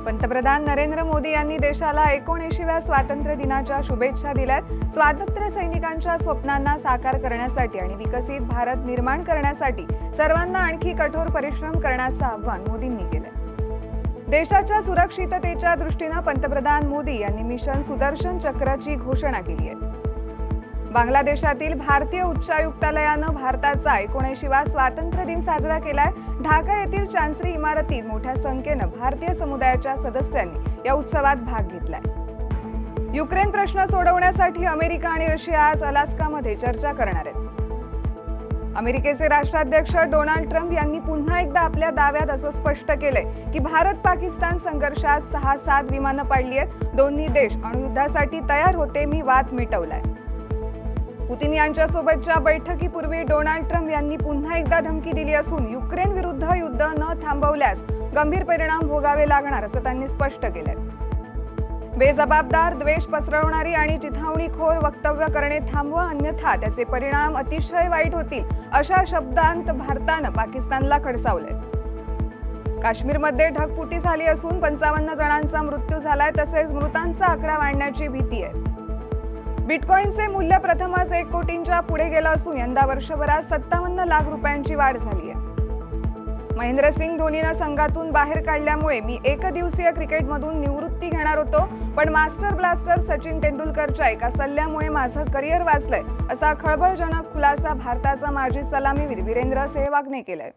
पंतप्रधान नरेंद्र मोदी यांनी देशाला 79व्या स्वातंत्र्य दिनाच्या शुभेच्छा दिल्यात। स्वातंत्र्य सैनिकांच्या स्वप्नांना साकार करण्यासाठी आणि विकसित भारत निर्माण करण्यासाठी सर्वांना आणखी कठोर परिश्रम करण्याचं आवाहन मोदींनी केलं। देशाच्या सुरक्षिततेच्या दृष्टीने पंतप्रधान मोदी यांनी मिशन सुदर्शन चक्रची घोषणा केली आहे। बांगलादेशातील भारतीय उच्चायुक्तालयानं भारताचा 79वा स्वातंत्र्य दिन साजरा केलाय। ढाका येथील चांसरी इमारतीत मोठ्या संख्येनं भारतीय समुदायाच्या सदस्यांनी या उत्सवात भाग घेतलाय। युक्रेन प्रश्न सोडवण्यासाठी अमेरिका आणि रशिया आज अलास्कामध्ये चर्चा करणार आहेत। अमेरिकेचे राष्ट्राध्यक्ष डोनाल्ड ट्रम्प यांनी पुन्हा एकदा आपल्या दाव्यात असं स्पष्ट केलंय की भारत-पाकिस्तान संघर्षात 6-7 विमानं पाडली आहेत। दोन्ही देश अणुयुद्धासाठी तयार होते, मी वाद मिटवलाय। पुतिन यांच्यासोबतच्या बैठकीपूर्वी डोनाल्ड ट्रम्प यांनी पुन्हा एकदा धमकी दिली असून युक्रेन विरुद्ध युद्ध न थांबवल्यास गंभीर परिणाम भोगावे लागणार असं त्यांनी स्पष्ट केलंय। बेजबाबदार, द्वेष पसरवणारी आणि चिथावणीखोर वक्तव्य करणे थांबवा, अन्यथा त्याचे परिणाम अतिशय वाईट होतील, अशा शब्दांत भारतानं पाकिस्तानला खडसावलंय। काश्मीरमध्ये ढगफुटी झाली असून 55 जणांचा मृत्यू झालाय, तसेच मृतांचा आकडा वाढण्याची भीती आहे। बिटकॉइनचे मूल्य प्रथमच 1 कोटींच्या पुढे गेलं असून यंदा वर्षभरात 57 लाख रुपयांची वाढ झाली आहे। महेंद्रसिंग धोनीनं संघातून बाहेर काढल्यामुळे मी एकदिवसीय क्रिकेटमधून निवृत्ती घेणार होतो, पण मास्टर ब्लास्टर सचिन तेंडुलकरच्या एका सल्ल्यामुळे माझं करिअर वाचलंय, असा खळबळजनक खुलासा भारताचा माजी सलामीवीर वीरेंद्र सेहवागने केलाय।